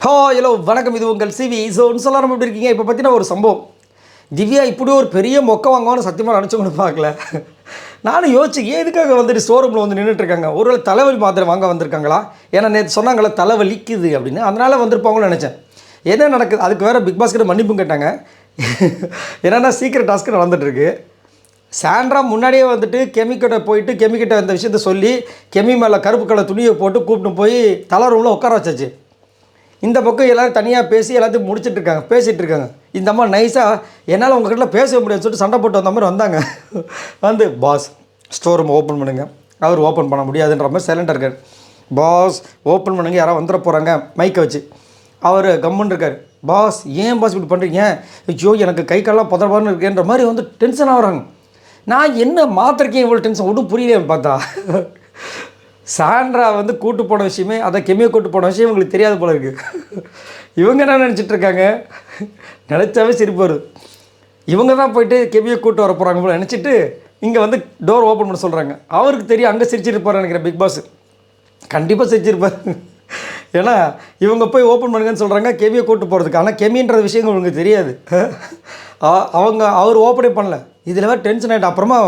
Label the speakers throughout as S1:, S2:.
S1: Hello வணக்கம். இது உங்கள் சிவி. ஸோ சொல்லலாம் எப்படி இருக்கீங்க? இப்போ பார்த்தீங்கன்னா ஒரு சம்பவம். திவ்யா இப்படி ஒரு பெரிய மொக்க வாங்குவான்னு சத்தியமாக நினச்சவங்க பார்க்கல. நானும் யோசிச்சு எதுக்காக வந்துட்டு ஷோரூமில் வந்து நின்றுட்டுருக்காங்க. ஒருவேளை தலைவலி மாத்திரை வாங்க வந்திருக்காங்களா? ஏன்னா நேற்று சொன்னாங்களே தலைவலிக்குது அப்படின்னு, அதனால் வந்திருப்பாங்கன்னு நினச்சேன். என்ன நடக்குது? அதுக்கு வேறு பிக் பாஸ் கிட்ட மன்னிப்பும் கேட்டாங்க. என்னென்னா சீக்கிரம் டாஸ்க்கு நடந்துகிட்ருக்கு. சாண்ட்ரா முன்னாடியே வந்துட்டு கெமிக்கிட்ட போயிட்டு கெமிக்கிட்ட அந்த விஷயத்த சொல்லி கெமி மேலே கருப்பு கலர் துணியை போட்டு கூப்பிட்டு போய் தலை ரூமில் உட்கார வச்சாச்சு. இந்த பக்கம் எல்லோரும் தனியாக பேசி எல்லாத்தையும் முடிச்சிட்ருக்காங்க, பேசிகிட்டு இருக்காங்க. இந்த அம்மா நைஸாக என்னால் உங்கள்கிட்ட பேச முடியாதுன்னு சொல்லிட்டு சண்டை போட்டு வந்த மாதிரி வந்தாங்க. வந்து பாஸ் ஸ்டோர் ரூம் ஓப்பன் பண்ணுங்கள். அவர் ஓப்பன் பண்ண முடியாதுன்ற மாதிரி சைலண்டாக இருக்கார். பாஸ் ஓப்பன் பண்ணுங்கள், யாராவது வந்துட போகிறாங்க மைக்கை வச்சு. அவர் கம்முன்னு இருக்கார். பாஸ் ஏன் பாஸ் இப்படி பண்ணுறீங்க? ஐயோ எனக்கு கை காலெலாம் புதறபான்னு இருக்கேன்ற மாதிரி வந்து டென்ஷன் ஆகிறாங்க. நான் என்ன மாத்திரைக்கே இவ்வளோ டென்ஷன் ஒன்றும் புரியலைன்னு பார்த்தா சாண்ட்ரா வந்து கூட்டு போன விஷயமே, அதை கெமியை கூட்டு போன விஷயம் இவங்களுக்கு தெரியாது போல இருக்குது. இவங்க என்ன நினச்சிட்ருக்காங்க? நினச்சாவே சிரிப்பு வருது. இவங்க தான் போயிட்டு கெமியை கூட்டு வர போகிறாங்க போல நினச்சிட்டு இங்கே வந்து டோர் ஓப்பன் பண்ண சொல்கிறாங்க. அவருக்கு தெரியும் அங்கே சிரிச்சிருப்பார் நினைக்கிறேன் பிக் பாஸ். கண்டிப்பாக சிரிச்சிருப்பார். ஏன்னா இவங்க போய் ஓப்பன் பண்ணுங்கன்னு சொல்கிறாங்க கெமியை கூட்டு போகிறதுக்கு. ஆனால் கெமின்ற விஷயங்கள் உங்களுக்கு தெரியாது. அவர் ஓப்பனே பண்ணல. இதில் வேறு டென்ஷன் ஆகிட்டு அப்புறமா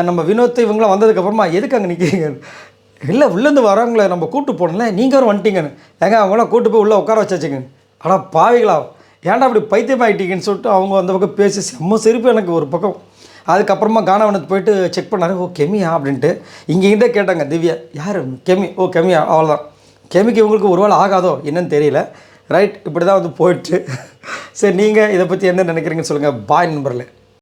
S1: நம்ம வினோத் இவங்களாம் வந்ததுக்கப்புறமா எதுக்கு அங்கே நிற்கிறீங்க? இல்லை உள்ளேருந்து வரவங்கள நம்ம கூப்பிட்டு போனல, நீங்கள் ஒரு வந்துட்டீங்கன்னு. ஏங்க அவங்களாம் கூப்பிட்டு போய் உள்ளே உட்கார வச்சாச்சுங்க. ஆனால் பாவிகளா ஏன்டா அப்படி பைத்தியம் ஆகிட்டீங்கன்னு சொல்லிட்டு அவங்க அந்த பக்கம் பேசி செம்ம சிரிப்பு எனக்கு ஒரு பக்கம். அதுக்கப்புறமா கானவனத்து போயிட்டு செக் பண்ணார். ஓ கெமியா அப்படின்ட்டு. இங்கேருந்தே கேட்டாங்க திவ்யா, யார் கெமி? ஓ கெமியா, அவ்வளோதான். கெமிக்கு இவங்களுக்கு ஒரு வேளை ஆகாதோ என்னன்னு தெரியல. ரைட், இப்படி தான் வந்து போயிட்டு. சரி, நீங்கள் இதை பற்றி என்ன நினைக்கிறீங்கன்னு சொல்லுங்கள். பாய் நண்பர்களே.